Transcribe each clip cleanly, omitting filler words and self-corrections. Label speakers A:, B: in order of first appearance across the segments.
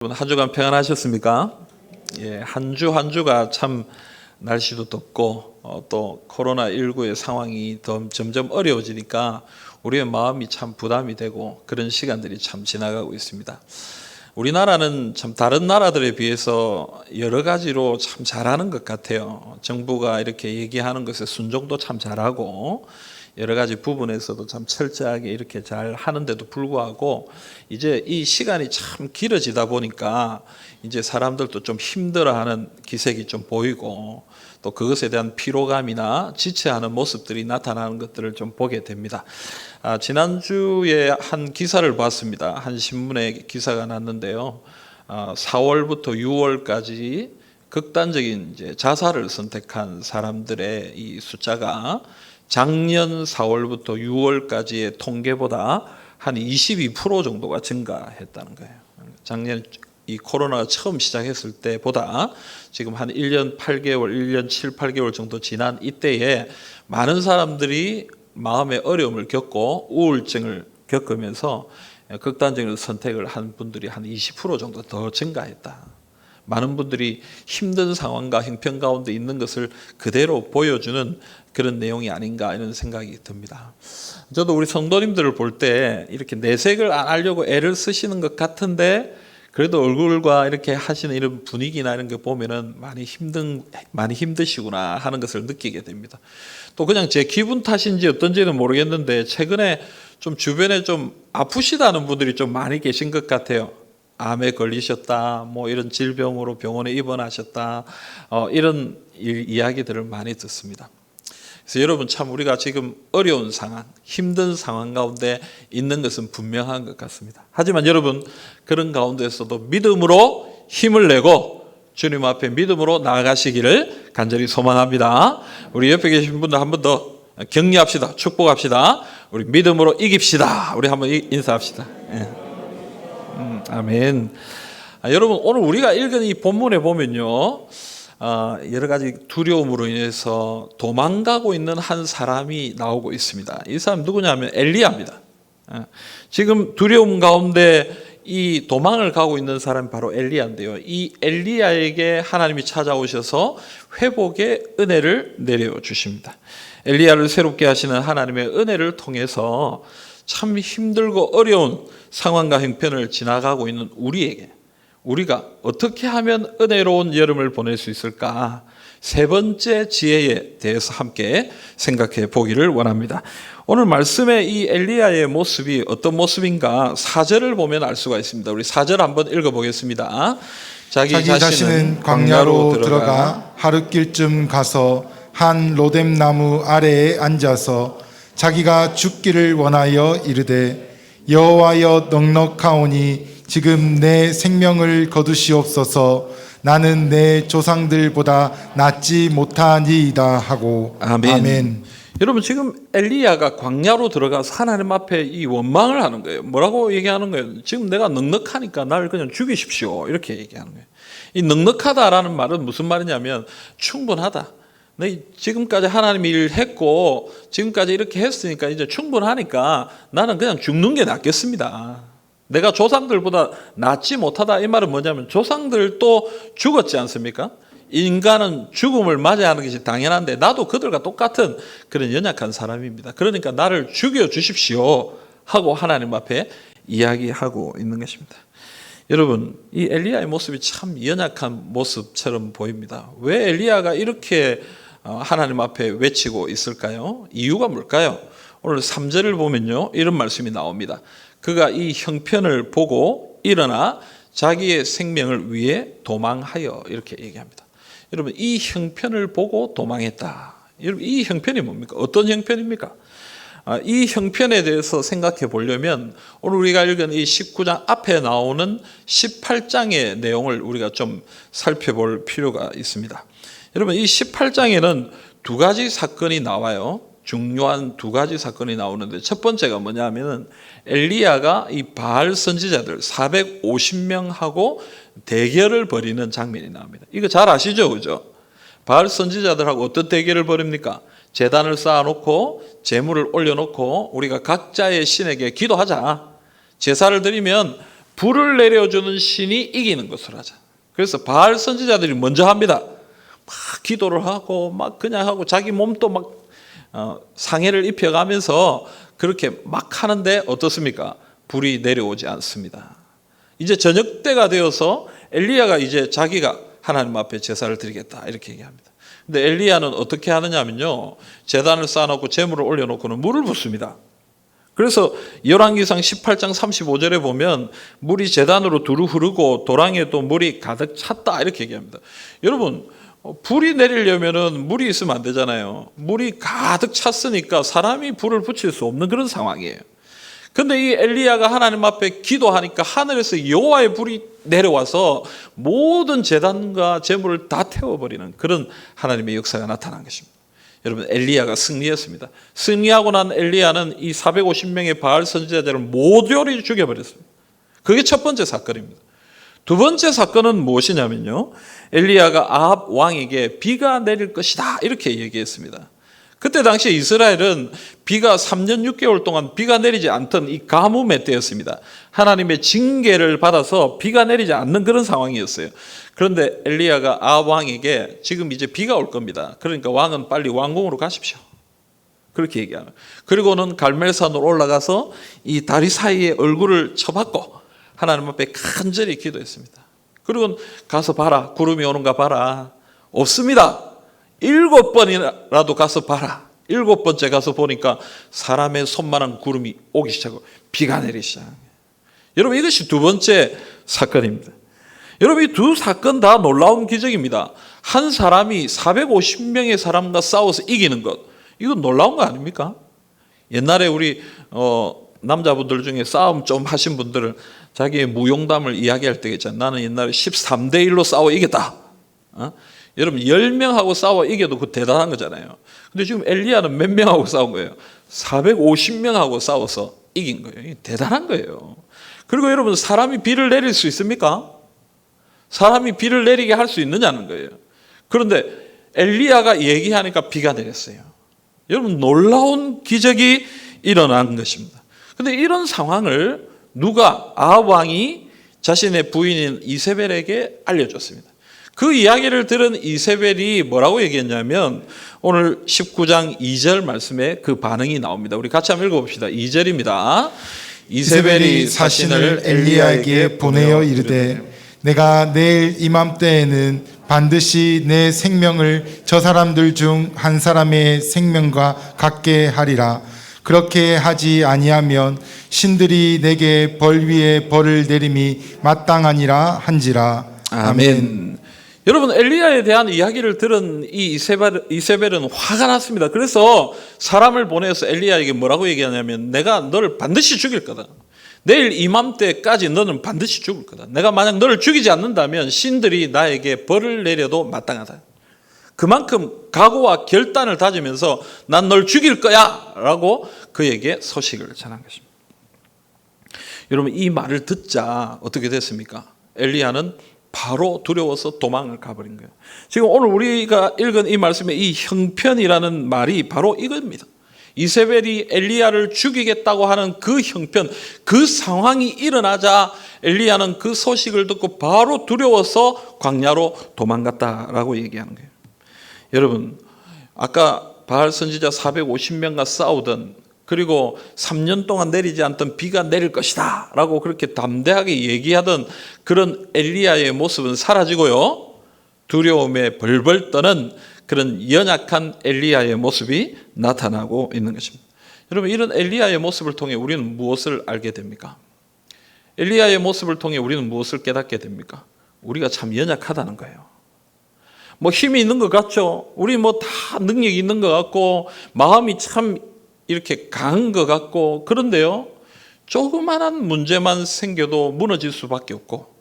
A: 한 주간 평안하셨습니까? 예, 한 주가 참 날씨도 덥고 또 코로나19의 상황이 점점 어려워지니까 우리의 마음이 참 부담이 되고 그런 시간들이 참 지나가고 있습니다. 우리나라는 참 다른 나라들에 비해서 여러 가지로 참 잘하는 것 같아요. 정부가 이렇게 얘기하는 것에 순종도 참 잘하고 여러 가지 부분에서도 참 철저하게 이렇게 잘 하는데도 불구하고 이제 이 시간이 참 길어지다 보니까 이제 사람들도 좀 힘들어하는 기색이 좀 보이고 또 그것에 대한 피로감이나 지체하는 모습들이 나타나는 것들을 좀 보게 됩니다. 지난주에 한 기사를 봤습니다. 한 신문에 기사가 났는데요. 4월부터 6월까지 극단적인 이제 자살을 선택한 사람들의 이 숫자가 작년 4월부터 6월까지의 통계보다 한 22% 정도가 증가했다는 거예요. 작년 이 코로나가 처음 시작했을 때보다 지금 한 1년 8개월, 1년 7, 8개월 정도 지난 이때에 많은 사람들이 마음의 어려움을 겪고 우울증을 겪으면서 극단적인 선택을 한 분들이 한 20% 정도 더 증가했다. 많은 분들이 힘든 상황과 형편 가운데 있는 것을 그대로 보여주는 그런 내용이 아닌가 이런 생각이 듭니다. 저도 우리 성도님들을 볼 때 이렇게 내색을 안 하려고 애를 쓰시는 것 같은데 그래도 얼굴과 이렇게 하시는 이런 분위기나 이런 거 보면은 많이 힘드시구나 하는 것을 느끼게 됩니다. 또 그냥 제 기분 탓인지 어떤지는 모르겠는데 최근에 좀 주변에 좀 아프시다는 분들이 좀 많이 계신 것 같아요. 암에 걸리셨다, 뭐 이런 질병으로 병원에 입원하셨다, 이런 이야기들을 많이 듣습니다. 그래서 여러분 참 우리가 지금 어려운 상황, 힘든 상황 가운데 있는 것은 분명한 것 같습니다. 하지만 여러분 그런 가운데서도 믿음으로 힘을 내고 주님 앞에 믿음으로 나아가시기를 간절히 소망합니다. 우리 옆에 계신 분들 한 번 더 격려합시다. 축복합시다. 우리 믿음으로 이깁시다. 우리 한번 인사합시다. 예. 아멘. 여러분 오늘 우리가 읽은 이 본문에 보면요. 여러 가지 두려움으로 인해서 도망가고 있는 한 사람이 나오고 있습니다. 이 사람 누구냐면 엘리야입니다. 지금 두려움 가운데 이 도망을 가고 있는 사람이 바로 엘리야인데요. 이 엘리야에게 하나님이 찾아오셔서 회복의 은혜를 내려주십니다. 엘리야를 새롭게 하시는 하나님의 은혜를 통해서 참 힘들고 어려운 상황과 형편을 지나가고 있는 우리가 어떻게 하면 은혜로운 여름을 보낼 수 있을까? 세 번째 지혜에 대해서 함께 생각해 보기를 원합니다. 오늘 말씀의 이 엘리야의 모습이 어떤 모습인가 4절을 보면 알 수가 있습니다. 우리 4절 한번 읽어보겠습니다. 자기 자신은
B: 광야로 들어가 하룻길쯤 가서 한 로뎀나무 아래에 앉아서 자기가 죽기를 원하여 이르되 여호와여 넉넉하오니 지금 내 생명을 거두시옵소서. 나는 내 조상들보다 낫지 못하니이다 하고. 아멘.
A: 여러분 지금 엘리야가 광야로 들어가서 하나님 앞에 이 원망을 하는 거예요. 뭐라고 얘기하는 거예요? 지금 내가 넉넉하니까 나를 그냥 죽이십시오 이렇게 얘기하는 거예요. 이 넉넉하다라는 말은 무슨 말이냐면 충분하다. 지금까지 하나님이 일을 했고 지금까지 이렇게 했으니까 이제 충분하니까 나는 그냥 죽는 게 낫겠습니다. 내가 조상들보다 낫지 못하다 이 말은 뭐냐면 조상들도 죽었지 않습니까? 인간은 죽음을 맞이하는 것이 당연한데 나도 그들과 똑같은 그런 연약한 사람입니다. 그러니까 나를 죽여주십시오 하고 하나님 앞에 이야기하고 있는 것입니다. 여러분 이 엘리야의 모습이 참 연약한 모습처럼 보입니다. 왜 엘리야가 이렇게 하나님 앞에 외치고 있을까요? 이유가 뭘까요? 오늘 3절을 보면요 이런 말씀이 나옵니다. 그가 이 형편을 보고 일어나 자기의 생명을 위해 도망하여 이렇게 얘기합니다. 여러분 이 형편을 보고 도망했다. 여러분 이 형편이 뭡니까? 어떤 형편입니까? 이 형편에 대해서 생각해 보려면 오늘 우리가 읽은 이 19장 앞에 나오는 18장의 내용을 우리가 좀 살펴볼 필요가 있습니다. 여러분 이 18장에는 두 가지 사건이 나와요. 중요한 두 가지 사건이 나오는데 첫 번째가 뭐냐면은 엘리야가 이 바알 선지자들 450명하고 대결을 벌이는 장면이 나옵니다. 이거 잘 아시죠? 그죠? 바알 선지자들하고 어떤 대결을 벌입니까? 제단을 쌓아놓고 재물을 올려놓고 우리가 각자의 신에게 기도하자. 제사를 드리면 불을 내려주는 신이 이기는 것으로 하자. 그래서 바알 선지자들이 먼저 합니다. 막 기도를 하고 막 그냥 하고 자기 몸도 막 상해를 입혀가면서 그렇게 막 하는데 어떻습니까? 불이 내려오지 않습니다. 이제 저녁 때가 되어서 엘리야가 이제 자기가 하나님 앞에 제사를 드리겠다 이렇게 얘기합니다. 근데 엘리야는 어떻게 하느냐면요, 제단을 쌓아놓고 제물을 올려놓고는 물을 붓습니다. 그래서 열왕기상 18장 35절에 보면 물이 제단으로 두루 흐르고 도랑에도 물이 가득 찼다 이렇게 얘기합니다. 여러분, 불이 내리려면은 물이 있으면 안 되잖아요. 물이 가득 찼으니까 사람이 불을 붙일 수 없는 그런 상황이에요. 근데 이 엘리야가 하나님 앞에 기도하니까 하늘에서 여호와의 불이 내려와서 모든 제단과 제물을 다 태워버리는 그런 하나님의 역사가 나타난 것입니다. 여러분, 엘리야가 승리했습니다. 승리하고 난 엘리야는 이 450명의 바알 선지자들을 모조리 죽여버렸습니다. 그게 첫 번째 사건입니다. 두 번째 사건은 무엇이냐면요, 엘리야가 아합 왕에게 비가 내릴 것이다 이렇게 얘기했습니다. 그때 당시에 이스라엘은 비가 3년 6개월 동안 비가 내리지 않던 이 가뭄의 때였습니다. 하나님의 징계를 받아서 비가 내리지 않는 그런 상황이었어요. 그런데 엘리야가 아합 왕에게 지금 이제 비가 올 겁니다. 그러니까 왕은 빨리 왕궁으로 가십시오. 그렇게 얘기하는. 그리고는 갈멜산으로 올라가서 이 다리 사이에 얼굴을 쳐박고 하나님 앞에 간절히 기도했습니다. 그리고 가서 봐라, 구름이 오는가 봐라. 없습니다. 7번이라도 가서 봐라. 7번째 가서 보니까 사람의 손만한 구름이 오기 시작하고 비가 내리기 시작합니다. 여러분, 이것이 두 번째 사건입니다. 여러분, 이 두 사건 다 놀라운 기적입니다. 한 사람이 450명의 사람과 싸워서 이기는 것, 이건 놀라운 거 아닙니까? 옛날에 우리 남자분들 중에 싸움 좀 하신 분들은 자기의 무용담을 이야기할 때 있잖아요. 나는 옛날에 13대 1로 싸워 이겼다. 여러분, 10명하고 싸워 이겨도 그 대단한 거잖아요. 근데 지금 엘리야는 몇 명하고 싸운 거예요? 450명하고 싸워서 이긴 거예요. 대단한 거예요. 그리고 여러분, 사람이 비를 내릴 수 있습니까? 사람이 비를 내리게 할 수 있느냐는 거예요. 그런데 엘리야가 얘기하니까 비가 내렸어요. 여러분, 놀라운 기적이 일어난 것입니다. 그런데 이런 상황을 누가, 아합 왕이 자신의 부인인 이세벨에게 알려줬습니다. 그 이야기를 들은 이세벨이 뭐라고 얘기했냐면 오늘 19장 2절 말씀에 그 반응이 나옵니다. 우리 같이 한번 읽어봅시다. 2절입니다.
B: 이세벨이 사신을 엘리야에게 보내어 이르되 내가 내일 이맘때에는 반드시 내 생명을 저 사람들 중 한 사람의 생명과 같게 하리라. 그렇게 하지 아니하면 신들이 내게 벌 위에 벌을 내림이 마땅하니라 한지라.
A: 아멘. 여러분, 엘리야에 대한 이야기를 들은 이 이세벨은 화가 났습니다. 그래서 사람을 보내서 엘리야에게 뭐라고 얘기하냐면 내가 너를 반드시 죽일 거다. 내일 이맘때까지 너는 반드시 죽을 거다. 내가 만약 너를 죽이지 않는다면 신들이 나에게 벌을 내려도 마땅하다. 그만큼 각오와 결단을 다지면서 난 널 죽일 거야 라고 그에게 소식을 전한 것입니다. 여러분, 이 말을 듣자 어떻게 됐습니까? 엘리야는 바로 두려워서 도망을 가버린 거예요. 지금 오늘 우리가 읽은 이 말씀에 이 형편이라는 말이 바로 이겁니다. 이세벨이 엘리야를 죽이겠다고 하는 그 형편, 그 상황이 일어나자 엘리야는 그 소식을 듣고 바로 두려워서 광야로 도망갔다라고 얘기하는 거예요. 여러분, 아까 바알 선지자 450명과 싸우던, 그리고 3년 동안 내리지 않던 비가 내릴 것이다 라고 그렇게 담대하게 얘기하던 그런 엘리야의 모습은 사라지고요, 두려움에 벌벌 떠는 그런 연약한 엘리야의 모습이 나타나고 있는 것입니다. 여러분, 이런 엘리야의 모습을 통해 우리는 무엇을 알게 됩니까? 엘리야의 모습을 통해 우리는 무엇을 깨닫게 됩니까? 우리가 참 연약하다는 거예요. 뭐 힘이 있는 것 같죠? 우리 뭐 다 능력이 있는 것 같고 마음이 참 이렇게 강한 것 같고, 그런데요, 조그만한 문제만 생겨도 무너질 수밖에 없고,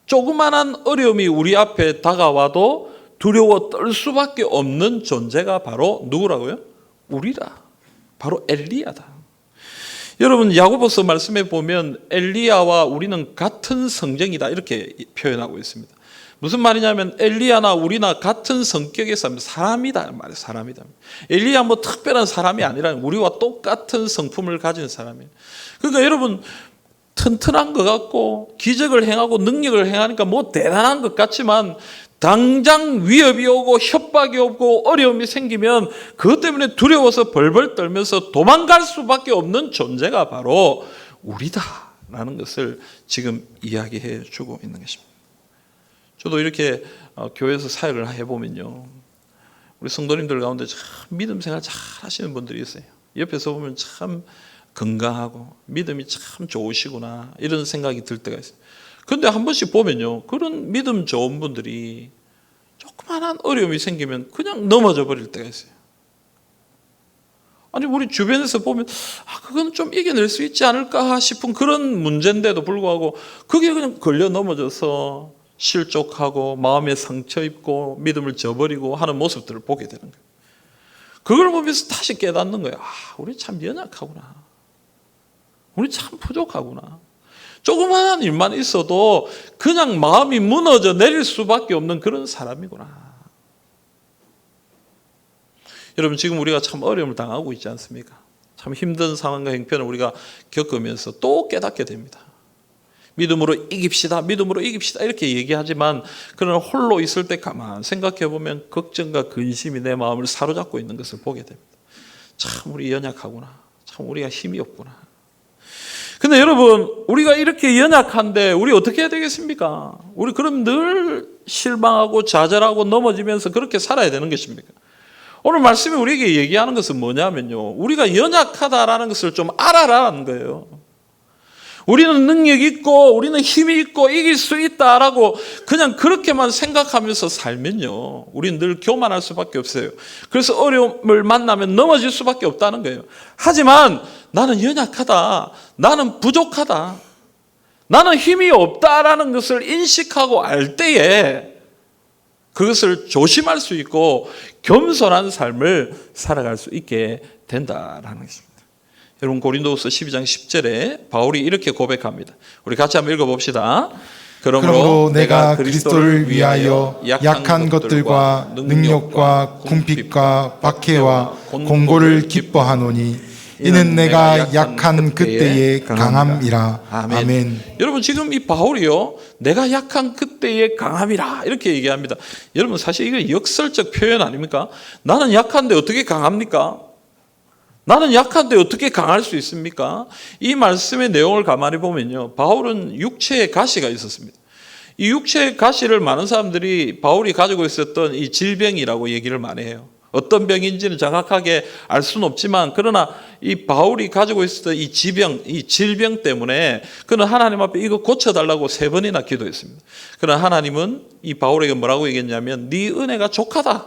A: 조그만한 어려움이 우리 앞에 다가와도 두려워 떨 수밖에 없는 존재가 바로 누구라고요? 우리다. 바로 엘리야다. 여러분, 야고보서 말씀에 보면 엘리야와 우리는 같은 성정이다 이렇게 표현하고 있습니다. 무슨 말이냐면 엘리야나 우리나 같은 성격의 사람이다 말이에요. 사람이다. 엘리야 뭐 특별한 사람이 아니라 우리와 똑같은 성품을 가진 사람이에요. 그러니까 여러분, 튼튼한 것 같고 기적을 행하고 능력을 행하니까 뭐 대단한 것 같지만 당장 위협이 오고 협박이 오고 어려움이 생기면 그것 때문에 두려워서 벌벌 떨면서 도망갈 수밖에 없는 존재가 바로 우리다라는 것을 지금 이야기해 주고 있는 것입니다. 저도 이렇게 교회에서 사역을 해보면요, 우리 성도님들 가운데 참 믿음 생활 잘 하시는 분들이 있어요. 옆에서 보면 참 건강하고 믿음이 참 좋으시구나 이런 생각이 들 때가 있어요. 그런데 한 번씩 보면요, 그런 믿음 좋은 분들이 조그만한 어려움이 생기면 그냥 넘어져 버릴 때가 있어요. 아니 우리 주변에서 보면 그건 좀 이겨낼 수 있지 않을까 싶은 그런 문제인데도 불구하고 그게 그냥 걸려 넘어져서 실족하고 마음에 상처 입고 믿음을 저버리고 하는 모습들을 보게 되는 거예요. 그걸 보면서 다시 깨닫는 거예요. 우리 참 연약하구나. 우리 참 부족하구나. 조그마한 일만 있어도 그냥 마음이 무너져 내릴 수밖에 없는 그런 사람이구나. 여러분 지금 우리가 참 어려움을 당하고 있지 않습니까? 참 힘든 상황과 형편을 우리가 겪으면서 또 깨닫게 됩니다. 믿음으로 이깁시다. 믿음으로 이깁시다. 이렇게 얘기하지만 그러나 홀로 있을 때 가만 생각해 보면 걱정과 근심이 내 마음을 사로잡고 있는 것을 보게 됩니다. 참 우리 연약하구나. 참 우리가 힘이 없구나. 근데 여러분 우리가 이렇게 연약한데 우리 어떻게 해야 되겠습니까? 우리 그럼 늘 실망하고 좌절하고 넘어지면서 그렇게 살아야 되는 것입니까? 오늘 말씀이 우리에게 얘기하는 것은 뭐냐면요, 우리가 연약하다라는 것을 좀 알아라는 거예요. 우리는 능력이 있고 우리는 힘이 있고 이길 수 있다라고 그냥 그렇게만 생각하면서 살면요, 우리는 늘 교만할 수밖에 없어요. 그래서 어려움을 만나면 넘어질 수밖에 없다는 거예요. 하지만 나는 연약하다, 나는 부족하다, 나는 힘이 없다라는 것을 인식하고 알 때에 그것을 조심할 수 있고 겸손한 삶을 살아갈 수 있게 된다라는 것입니다. 여러분 고린도후서 12장 10절에 바울이 이렇게 고백합니다. 우리 같이 한번 읽어봅시다.
B: 그러므로 내가 그리스도를 위하여 약한 것들과 능력과 궁핍과 박해와 공고를 기뻐하노니 이는 내가 약한 그때의 강함이라. 아멘.
A: 여러분 지금 이 바울이요, 내가 약한 그때의 강함이라 이렇게 얘기합니다. 여러분 사실 이거 역설적 표현 아닙니까? 나는 약한데 어떻게 강합니까? 나는 약한데 어떻게 강할 수 있습니까? 이 말씀의 내용을 가만히 보면요, 바울은 육체에 가시가 있었습니다. 이 육체의 가시를 많은 사람들이 바울이 가지고 있었던 이 질병이라고 얘기를 많이 해요. 어떤 병인지는 정확하게 알 수는 없지만 그러나 이 바울이 가지고 있었던 이 질병 때문에 그는 하나님 앞에 이거 고쳐달라고 3번이나 기도했습니다. 그러나 하나님은 이 바울에게 뭐라고 얘기했냐면 네 은혜가 족하다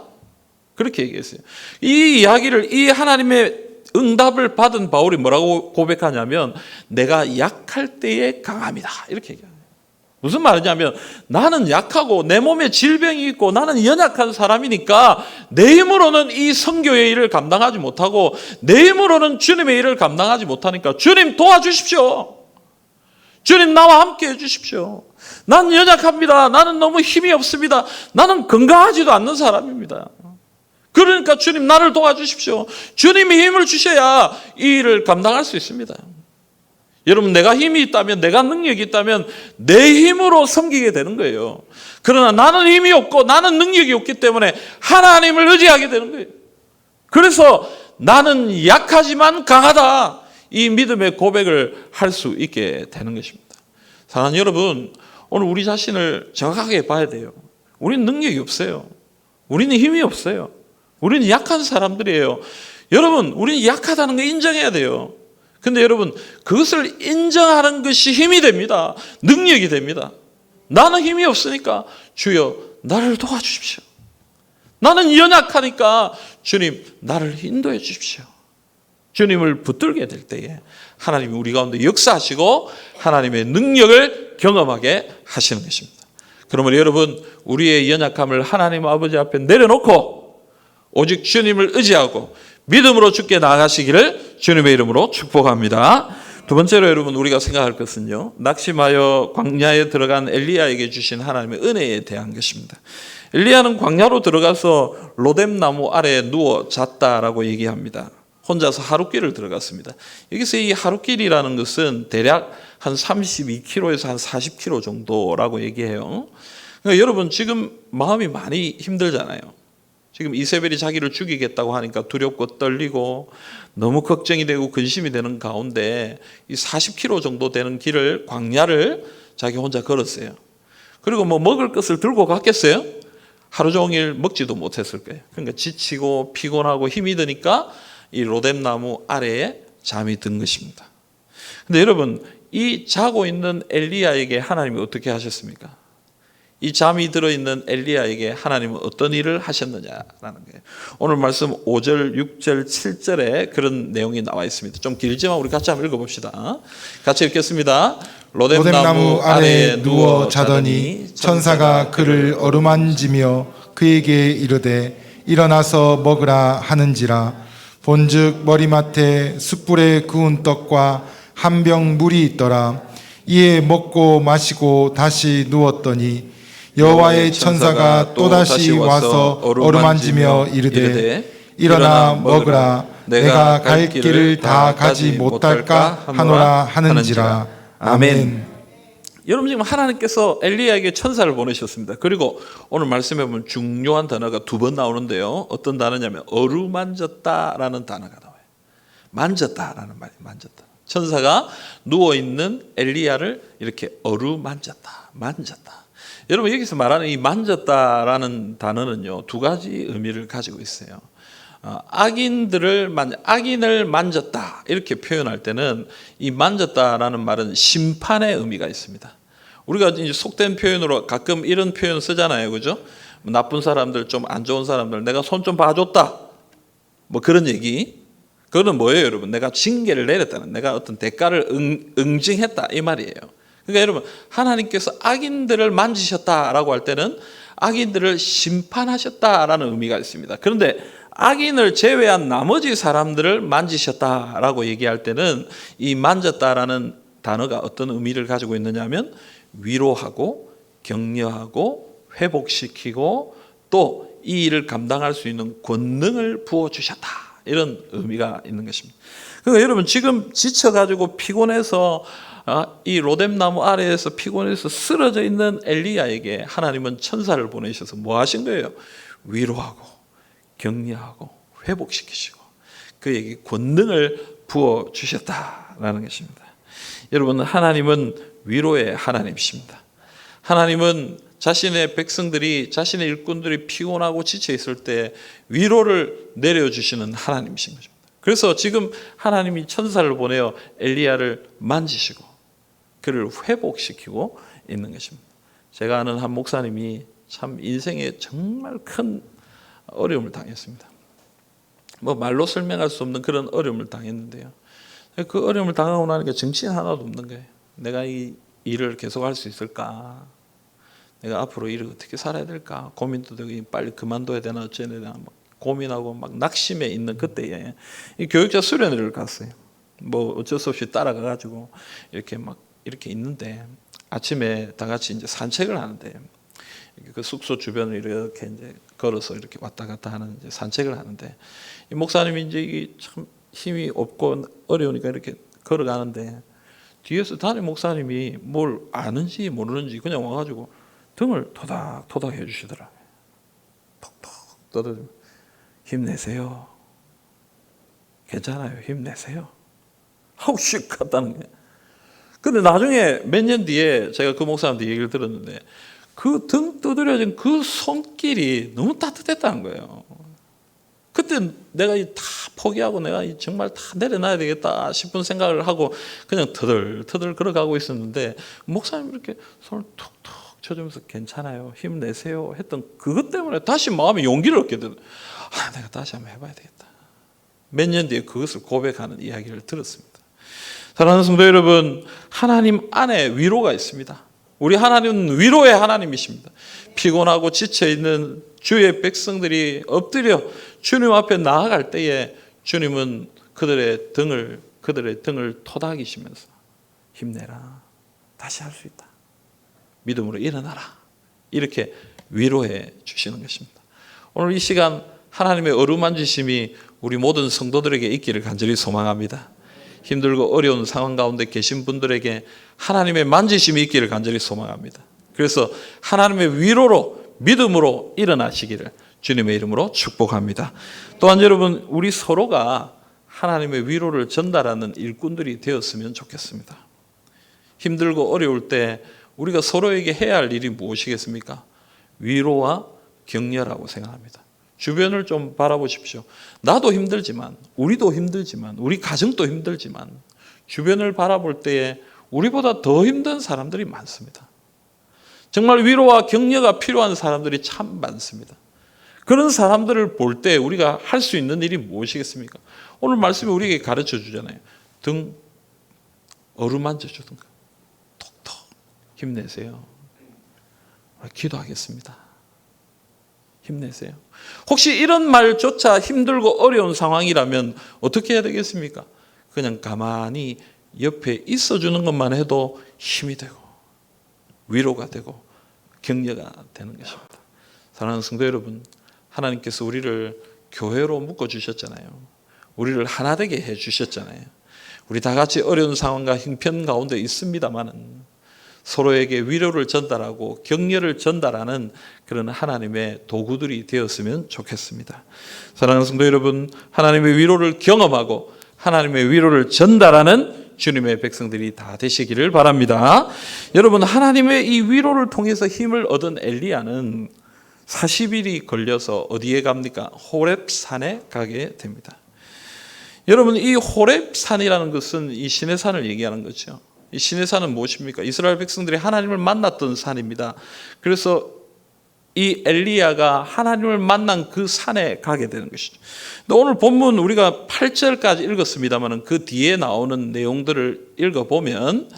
A: 그렇게 얘기했어요. 이 이야기를, 이 하나님의 응답을 받은 바울이 뭐라고 고백하냐면 내가 약할 때의 강함이다 이렇게 얘기합니다. 무슨 말이냐면 나는 약하고 내 몸에 질병이 있고 나는 연약한 사람이니까 내 힘으로는 이 선교의 일을 감당하지 못하고 내 힘으로는 주님의 일을 감당하지 못하니까 주님 도와주십시오. 주님 나와 함께 해주십시오. 나는 연약합니다. 나는 너무 힘이 없습니다. 나는 건강하지도 않는 사람입니다. 그러니까 주님 나를 도와주십시오. 주님이 힘을 주셔야 이 일을 감당할 수 있습니다. 여러분 내가 힘이 있다면, 내가 능력이 있다면 내 힘으로 섬기게 되는 거예요. 그러나 나는 힘이 없고 나는 능력이 없기 때문에 하나님을 의지하게 되는 거예요. 그래서 나는 약하지만 강하다, 이 믿음의 고백을 할 수 있게 되는 것입니다. 사랑하는 여러분, 오늘 우리 자신을 정확하게 봐야 돼요. 우리는 능력이 없어요. 우리는 힘이 없어요. 우리는 약한 사람들이에요. 여러분 우리는 약하다는 거 인정해야 돼요. 근데 여러분 그것을 인정하는 것이 힘이 됩니다. 능력이 됩니다. 나는 힘이 없으니까 주여 나를 도와주십시오. 나는 연약하니까 주님 나를 인도해 주십시오. 주님을 붙들게 될 때에 하나님이 우리 가운데 역사하시고 하나님의 능력을 경험하게 하시는 것입니다. 그러므로 여러분 우리의 연약함을 하나님 아버지 앞에 내려놓고 오직 주님을 의지하고 믿음으로 주께 나아가시기를 주님의 이름으로 축복합니다. 두 번째로 여러분 우리가 생각할 것은요, 낙심하여 광야에 들어간 엘리야에게 주신 하나님의 은혜에 대한 것입니다. 엘리야는 광야로 들어가서 로뎀 나무 아래에 누워 잤다라고 얘기합니다. 혼자서 하루길을 들어갔습니다. 여기서 이 하루길이라는 것은 대략 한 32km에서 한 40km 정도라고 얘기해요. 그러니까 여러분 지금 마음이 많이 힘들잖아요. 지금 이세벨이 자기를 죽이겠다고 하니까 두렵고 떨리고 너무 걱정이 되고 근심이 되는 가운데 이 40km 정도 되는 길을, 광야를 자기 혼자 걸었어요. 그리고 뭐 먹을 것을 들고 갔겠어요? 하루 종일 먹지도 못했을 거예요. 그러니까 지치고 피곤하고 힘이 드니까 이 로뎀나무 아래에 잠이 든 것입니다. 근데 여러분, 이 자고 있는 엘리야에게 하나님이 어떻게 하셨습니까? 이 잠이 들어있는 엘리야에게 하나님은 어떤 일을 하셨느냐라는 거예요. 오늘 말씀 5절, 6절, 7절에 그런 내용이 나와 있습니다. 좀 길지만 우리 같이 한번 읽어봅시다. 같이 읽겠습니다.
B: 로뎀나무 아래에 누워 자더니 천사가 그를 어루만지며 그에게 이르되 일어나서 먹으라 하는지라. 본즉 머리맡에 숯불에 구운 떡과 한 병 물이 있더라. 이에 먹고 마시고 다시 누웠더니 여호와의 천사가 또다시 와서 어루만지며 이르되 일어나 먹으라. 내가 갈 길을 다 가지 못할까 하노라 하는지라. 아멘.
A: 여러분, 지금 하나님께서 엘리야에게 천사를 보내셨습니다. 그리고 오늘 말씀해 보면 중요한 단어가 두 번 나오는데요. 어떤 단어냐면 어루만졌다라는 단어가 나와요. 만졌다라는 말이에요. 만졌다. 천사가 누워있는 엘리야를 이렇게 어루만졌다, 만졌다. 여러분, 여기서 말하는 이 만졌다라는 단어는요, 두 가지 의미를 가지고 있어요. 악인을 만졌다 이렇게 표현할 때는 이 만졌다라는 말은 심판의 의미가 있습니다. 우리가 이제 속된 표현으로 가끔 이런 표현 쓰잖아요, 그죠? 나쁜 사람들, 좀 안 좋은 사람들, 내가 손 좀 봐줬다, 뭐 그런 얘기. 그거는 뭐예요, 여러분? 내가 징계를 내렸다는, 내가 어떤 대가를 응징했다 이 말이에요. 그러니까 여러분, 하나님께서 악인들을 만지셨다라고 할 때는 악인들을 심판하셨다라는 의미가 있습니다. 그런데 악인을 제외한 나머지 사람들을 만지셨다라고 얘기할 때는 이 만졌다라는 단어가 어떤 의미를 가지고 있느냐면 위로하고 격려하고 회복시키고 또 이 일을 감당할 수 있는 권능을 부어주셨다, 이런 의미가 있는 것입니다. 그러니까 여러분, 지금 지쳐가지고 피곤해서 이 로뎀나무 아래에서 피곤해서 쓰러져 있는 엘리야에게 하나님은 천사를 보내셔서 뭐 하신 거예요? 위로하고 격려하고 회복시키시고 그에게 권능을 부어주셨다라는 것입니다. 여러분, 하나님은 위로의 하나님이십니다. 하나님은 자신의 백성들이, 자신의 일꾼들이 피곤하고 지쳐 있을 때 위로를 내려주시는 하나님이신 것입니다. 그래서 지금 하나님이 천사를 보내어 엘리야를 만지시고 그를 회복시키고 있는 것입니다. 제가 아는 한 목사님이 참 인생에 정말 큰 어려움을 당했습니다. 뭐 말로 설명할 수 없는 그런 어려움을 당했는데요. 그 어려움을 당하고 나니까 정신 하나도 없는 거예요. 내가 이 일을 계속 할 수 있을까? 내가 앞으로 일을 어떻게 살아야 될까? 고민도 되고 빨리 그만둬야 되나 어째야 되나 막 고민하고 막 낙심해 있는 그때에 이 교육자 수련회를 갔어요. 뭐 어쩔 수 없이 따라가가지고 이렇게 막 이렇게 있는데 아침에 다 같이 이제 산책을 하는데 그 숙소 주변을 이렇게 이제 걸어서 이렇게 왔다 갔다 하는 이제 산책을 하는데 이 목사님이 이제 이게 참 힘이 없고 어려우니까 이렇게 걸어가는데 뒤에서 담임 목사님이 뭘 아는지 모르는지 그냥 와가지고 등을 토닥토닥 해주시더라고요. 톡톡 떠들면 힘내세요. 괜찮아요. 힘내세요. 하고 씩 갔다는 거예요. 근데 나중에 몇 년 뒤에 제가 그 목사님한테 얘기를 들었는데 그 등 두드려진 그 손길이 너무 따뜻했다는 거예요. 그때 내가 다 포기하고 내가 정말 다 내려놔야 되겠다 싶은 생각을 하고 그냥 터덜터덜 걸어가고 있었는데 목사님이 이렇게 손을 툭툭 쳐주면서 괜찮아요, 힘내세요 했던 그것 때문에 다시 마음에 용기를 얻게 되는, 내가 다시 한번 해봐야 되겠다. 몇 년 뒤에 그것을 고백하는 이야기를 들었습니다. 사랑하는 성도 여러분, 하나님 안에 위로가 있습니다. 우리 하나님은 위로의 하나님이십니다. 피곤하고 지쳐있는 주의 백성들이 엎드려 주님 앞에 나아갈 때에 주님은 그들의 등을 토닥이시면서 힘내라, 다시 할 수 있다, 믿음으로 일어나라, 이렇게 위로해 주시는 것입니다. 오늘 이 시간 하나님의 어루만지심이 우리 모든 성도들에게 있기를 간절히 소망합니다. 힘들고 어려운 상황 가운데 계신 분들에게 하나님의 만지심이 있기를 간절히 소망합니다. 그래서 하나님의 위로로 믿음으로 일어나시기를 주님의 이름으로 축복합니다. 또한 여러분, 우리 서로가 하나님의 위로를 전달하는 일꾼들이 되었으면 좋겠습니다. 힘들고 어려울 때 우리가 서로에게 해야 할 일이 무엇이겠습니까? 위로와 격려라고 생각합니다. 주변을 좀 바라보십시오. 나도 힘들지만, 우리도 힘들지만, 우리 가정도 힘들지만 주변을 바라볼 때에 우리보다 더 힘든 사람들이 많습니다. 정말 위로와 격려가 필요한 사람들이 참 많습니다. 그런 사람들을 볼 때 우리가 할 수 있는 일이 무엇이겠습니까? 오늘 말씀이 우리에게 가르쳐 주잖아요. 등 어루만져 주든가 톡톡 힘내세요. 기도하겠습니다. 힘내세요. 혹시 이런 말조차 힘들고 어려운 상황이라면 어떻게 해야 되겠습니까? 그냥 가만히 옆에 있어주는 것만 해도 힘이 되고 위로가 되고 격려가 되는 것입니다. 사랑하는 성도 여러분, 하나님께서 우리를 교회로 묶어주셨잖아요. 우리를 하나 되게 해주셨잖아요. 우리 다 같이 어려운 상황과 형편 가운데 있습니다마는 서로에게 위로를 전달하고 격려를 전달하는 그런 하나님의 도구들이 되었으면 좋겠습니다. 사랑하는 성도 여러분, 하나님의 위로를 경험하고 하나님의 위로를 전달하는 주님의 백성들이 다 되시기를 바랍니다. 여러분, 하나님의 이 위로를 통해서 힘을 얻은 엘리야는 40일이 걸려서 어디에 갑니까? 호렙산에 가게 됩니다. 여러분, 이 호렙산이라는 것은 이 시내산을 얘기하는 거죠. 이 시내산은 무엇입니까? 이스라엘 백성들이 하나님을 만났던 산입니다. 그래서 이 엘리야가 하나님을 만난 그 산에 가게 되는 것이죠. 오늘 본문 우리가 8절까지 읽었습니다만 그 뒤에 나오는 내용들을 읽어보면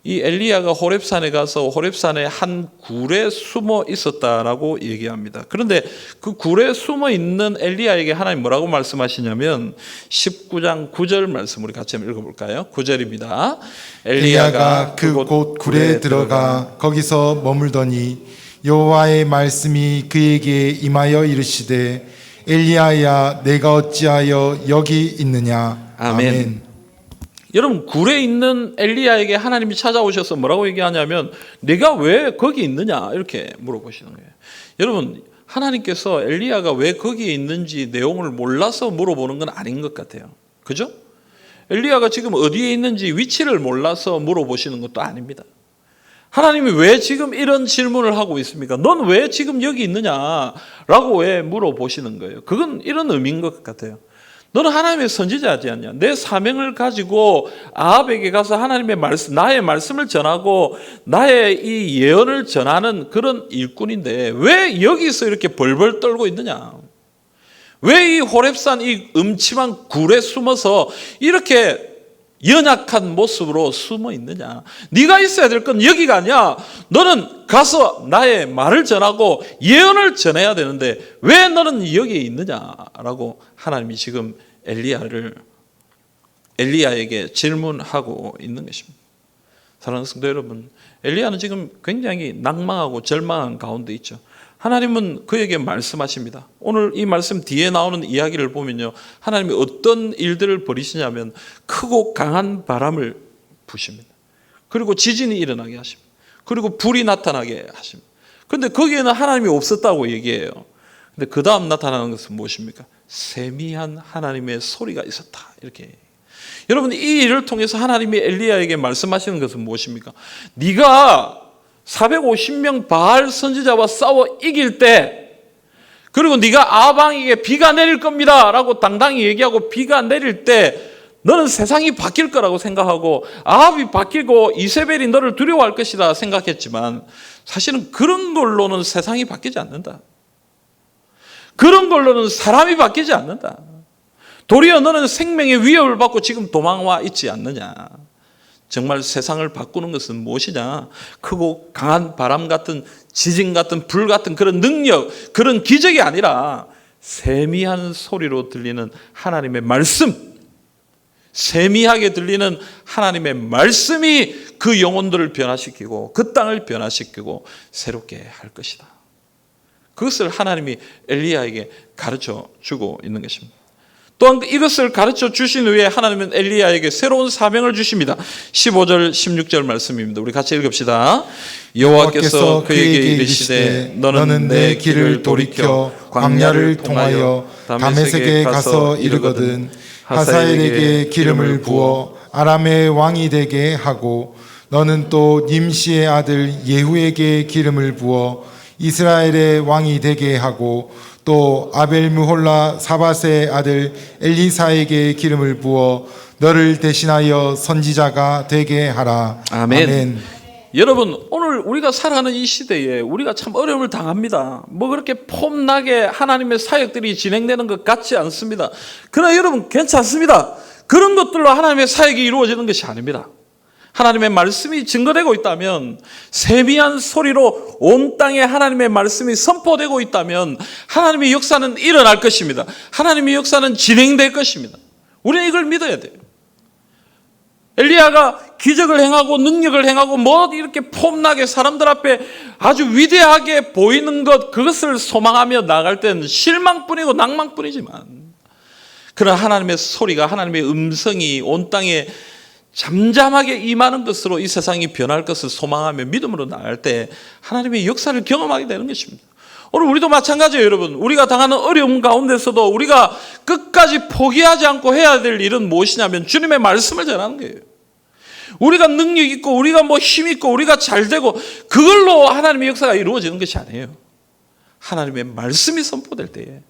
A: 이 엘리야가 호렙산에 가서 호렙산에 한 굴에 숨어 있었다라고 얘기합니다. 그런데 그 굴에 숨어 있는 엘리야에게 하나님 뭐라고 말씀하시냐면 19장 9절 말씀 우리 같이 한번 읽어볼까요? 9절입니다.
B: 엘리야가 그 곳 굴에 들어가 거기서 머물더니 여호와의 말씀이 그에게 임하여 이르시되 엘리야야 내가 어찌하여 여기 있느냐. 아멘.
A: 여러분, 굴에 있는 엘리야에게 하나님이 찾아오셔서 뭐라고 얘기하냐면 네가 왜 거기 있느냐 이렇게 물어보시는 거예요. 여러분, 하나님께서 엘리야가 왜 거기에 있는지 내용을 몰라서 물어보는 건 아닌 것 같아요. 그죠? 엘리야가 지금 어디에 있는지 위치를 몰라서 물어보시는 것도 아닙니다. 하나님이 왜 지금 이런 질문을 하고 있습니까? 넌 왜 지금 여기 있느냐라고 왜 물어보시는 거예요. 그건 이런 의미인 것 같아요. 너는 하나님의 선지자지 않냐? 내 사명을 가지고 아합에게 가서 하나님의 말씀, 나의 말씀을 전하고 나의 이 예언을 전하는 그런 일꾼인데 왜 여기서 이렇게 벌벌 떨고 있느냐? 왜 이 호렙산 이 음침한 굴에 숨어서 이렇게 연약한 모습으로 숨어 있느냐? 네가 있어야 될 건 여기가 아니야. 너는 가서 나의 말을 전하고 예언을 전해야 되는데 왜 너는 여기에 있느냐라고 하나님이 지금 엘리야에게 질문하고 있는 것입니다. 사랑하는 성도 여러분, 엘리야는 지금 굉장히 낭망하고 절망한 가운데 있죠. 하나님은 그에게 말씀하십니다. 오늘 이 말씀 뒤에 나오는 이야기를 보면요, 하나님이 어떤 일들을 벌이시냐면 크고 강한 바람을 부십니다. 그리고 지진이 일어나게 하십니다. 그리고 불이 나타나게 하십니다. 그런데 거기에는 하나님이 없었다고 얘기해요. 근데 그 다음 나타나는 것은 무엇입니까? 세미한 하나님의 소리가 있었다, 이렇게 얘기해요. 여러분, 이 일을 통해서 하나님이 엘리야에게 말씀하시는 것은 무엇입니까? 네가 450명 바알 선지자와 싸워 이길 때, 그리고 네가 아방에게 비가 내릴 겁니다 라고 당당히 얘기하고 비가 내릴 때 너는 세상이 바뀔 거라고 생각하고 아합이 바뀌고 이세벨이 너를 두려워할 것이다 생각했지만 사실은 그런 걸로는 세상이 바뀌지 않는다. 그런 걸로는 사람이 바뀌지 않는다. 도리어 너는 생명의 위협을 받고 지금 도망와 있지 않느냐. 정말 세상을 바꾸는 것은 무엇이냐? 크고 강한 바람 같은, 지진 같은, 불 같은 그런 능력, 그런 기적이 아니라 세미한 소리로 들리는 하나님의 말씀, 세미하게 들리는 하나님의 말씀이 그 영혼들을 변화시키고 그 땅을 변화시키고 새롭게 할 것이다. 그것을 하나님이 엘리야에게 가르쳐 주고 있는 것입니다. 또한 이것을 가르쳐 주신 후에 하나님은 엘리야에게 새로운 사명을 주십니다. 15절 16절 말씀입니다. 우리 같이 읽읍시다. 여호와께서 그에게 이르시되 너는 내 길을 돌이켜 광야를 통하여 다메섹에 가서 이르거든
B: 하사엘에게 기름을 부어 아람의 왕이 되게 하고 너는 또 님시의 아들 예후에게 기름을 부어 이스라엘의 왕이 되게 하고 또 아벨므홀라 사밧의 아들 엘리사에게 기름을 부어 너를 대신하여 선지자가 되게 하라.
A: 아멘. 여러분, 오늘 우리가 살아가는 이 시대에 우리가 참 어려움을 당합니다. 뭐 그렇게 폼나게 하나님의 사역들이 진행되는 것 같지 않습니다. 그러나 여러분 괜찮습니다. 그런 것들로 하나님의 사역이 이루어지는 것이 아닙니다. 하나님의 말씀이 증거되고 있다면, 세미한 소리로 온 땅에 하나님의 말씀이 선포되고 있다면 하나님의 역사는 일어날 것입니다. 하나님의 역사는 진행될 것입니다. 우리는 이걸 믿어야 돼요. 엘리야가 기적을 행하고 능력을 행하고 뭐 이렇게 폼나게 사람들 앞에 아주 위대하게 보이는 것, 그것을 소망하며 나갈 때는 실망뿐이고 낭만뿐이지만, 그러나 하나님의 소리가, 하나님의 음성이 온 땅에 잠잠하게 임하는 것으로 이 세상이 변할 것을 소망하며 믿음으로 나갈 때 하나님의 역사를 경험하게 되는 것입니다. 오늘 우리도 마찬가지예요, 여러분. 우리가 당하는 어려움 가운데서도 우리가 끝까지 포기하지 않고 해야 될 일은 무엇이냐면 주님의 말씀을 전하는 거예요. 우리가 능력 있고 우리가 뭐 힘 있고 우리가 잘 되고 그걸로 하나님의 역사가 이루어지는 것이 아니에요. 하나님의 말씀이 선포될 때에,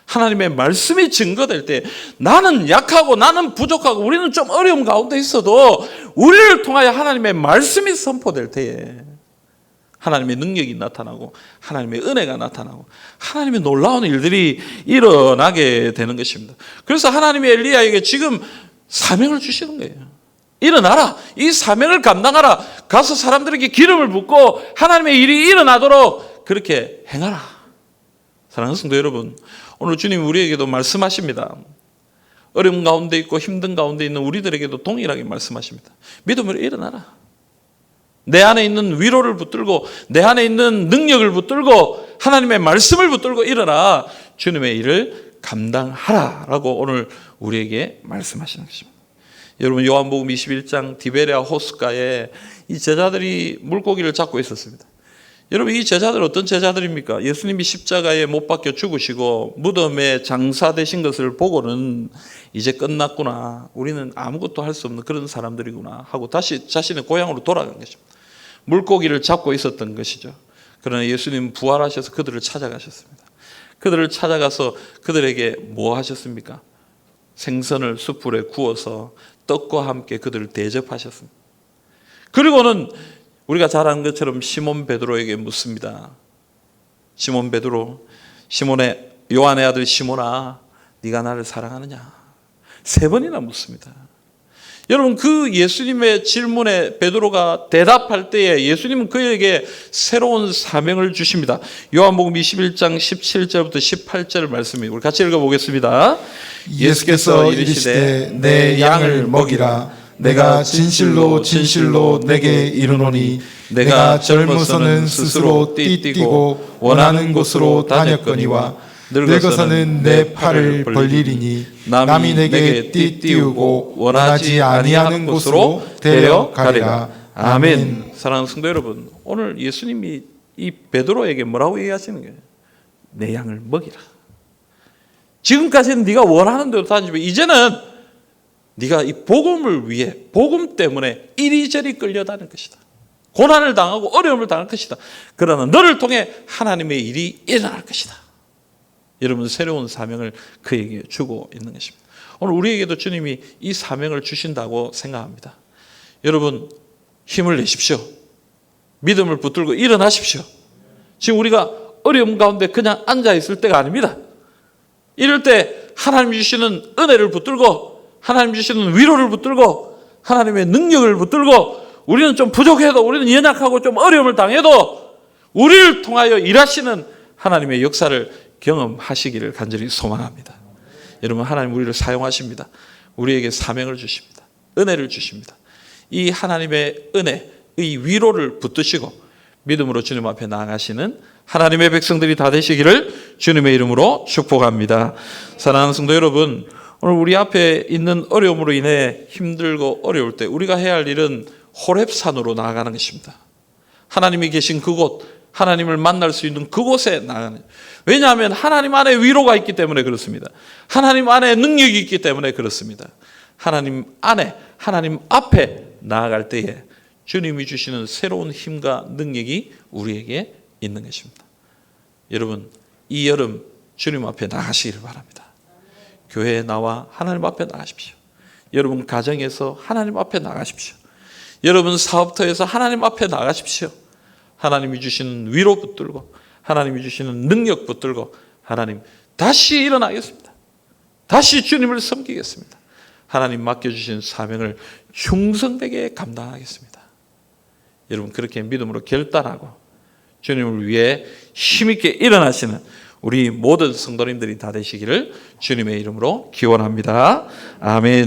A: 하나님의 말씀이 증거될 때, 나는 약하고 나는 부족하고 우리는 좀 어려움 가운데 있어도 우리를 통하여 하나님의 말씀이 선포될 때에 하나님의 능력이 나타나고 하나님의 은혜가 나타나고 하나님의 놀라운 일들이 일어나게 되는 것입니다. 그래서 하나님의 엘리야에게 지금 사명을 주시는 거예요. 일어나라, 이 사명을 감당하라, 가서 사람들에게 기름을 붓고 하나님의 일이 일어나도록 그렇게 행하라. 사랑하는 성도 여러분, 오늘 주님 우리에게도 말씀하십니다. 어려움 가운데 있고 힘든 가운데 있는 우리들에게도 동일하게 말씀하십니다. 믿음으로 일어나라. 내 안에 있는 위로를 붙들고 내 안에 있는 능력을 붙들고 하나님의 말씀을 붙들고 일어나 주님의 일을 감당하라라고 오늘 우리에게 말씀하시는 것입니다. 여러분, 요한복음 21장 디베랴 호숫가에 이 제자들이 물고기를 잡고 있었습니다. 여러분, 이 제자들 어떤 제자들입니까? 예수님이 십자가에 못 박혀 죽으시고 무덤에 장사되신 것을 보고는 이제 끝났구나, 우리는 아무것도 할 수 없는 그런 사람들이구나 하고 다시 자신의 고향으로 돌아간 것입니다. 물고기를 잡고 있었던 것이죠. 그러나 예수님은 부활하셔서 그들을 찾아가셨습니다. 그들을 찾아가서 그들에게 뭐 하셨습니까? 생선을 숯불에 구워서 떡과 함께 그들을 대접하셨습니다. 그리고는 우리가 잘 아는 것처럼 시몬 베드로에게 묻습니다. 시몬 베드로, 시몬의 요한의 아들 시몬아, 네가 나를 사랑하느냐? 3번이나 묻습니다. 여러분, 그 예수님의 질문에 베드로가 대답할 때에 예수님은 그에게 새로운 사명을 주십니다. 요한복음 21장 17절부터 18절 말씀입니다. 우리 같이 읽어보겠습니다.
B: 예수께서 이르시되 내 양을 먹이라. 내가 진실로 진실로 내게 이르노니 내가 젊어서는 스스로 띠뛰고 원하는 곳으로 다녔거니와 늙어서는 내 팔을 벌리리니 남이 내게 띠띠우고 원하지 아니하는 곳으로 데려가리라. 아멘.
A: 사랑하는 성도 여러분, 오늘 예수님이 이 베드로에게 뭐라고 얘기하시는 거예요? 내 양을 먹이라. 지금까지는 네가 원하는 대로 다니지만 이제는 네가 이 복음을 위해, 복음 때문에 이리저리 끌려다닐 것이다. 고난을 당하고 어려움을 당할 것이다. 그러나 너를 통해 하나님의 일이 일어날 것이다. 여러분, 새로운 사명을 그에게 주고 있는 것입니다. 오늘 우리에게도 주님이 이 사명을 주신다고 생각합니다. 여러분, 힘을 내십시오. 믿음을 붙들고 일어나십시오. 지금 우리가 어려움 가운데 그냥 앉아 있을 때가 아닙니다. 이럴 때 하나님 주시는 은혜를 붙들고 하나님 주시는 위로를 붙들고 하나님의 능력을 붙들고, 우리는 좀 부족해도, 우리는 연약하고 좀 어려움을 당해도 우리를 통하여 일하시는 하나님의 역사를 경험하시기를 간절히 소망합니다. 여러분, 하나님 우리를 사용하십니다. 우리에게 사명을 주십니다. 은혜를 주십니다. 이 하나님의 은혜의 위로를 붙드시고 믿음으로 주님 앞에 나아가시는 하나님의 백성들이 다 되시기를 주님의 이름으로 축복합니다. 사랑하는 성도 여러분, 오늘 우리 앞에 있는 어려움으로 인해 힘들고 어려울 때 우리가 해야 할 일은 호렙산으로 나아가는 것입니다. 하나님이 계신 그곳, 하나님을 만날 수 있는 그곳에 나아가는. 왜냐하면 하나님 안에 위로가 있기 때문에 그렇습니다. 하나님 안에 능력이 있기 때문에 그렇습니다. 하나님 안에, 하나님 앞에 나아갈 때에 주님이 주시는 새로운 힘과 능력이 우리에게 있는 것입니다. 여러분, 이 여름 주님 앞에 나가시기를 바랍니다. 교회에 나와 하나님 앞에 나가십시오. 여러분 가정에서 하나님 앞에 나가십시오. 여러분 사업터에서 하나님 앞에 나가십시오. 하나님이 주시는 위로 붙들고, 하나님이 주시는 능력 붙들고, 하나님 다시 일어나겠습니다. 다시 주님을 섬기겠습니다. 하나님 맡겨주신 사명을 충성되게 감당하겠습니다. 여러분 그렇게 믿음으로 결단하고 주님을 위해 힘있게 일어나시는 우리 모든 성도님들이 다 되시기를 주님의 이름으로 기원합니다. 아멘.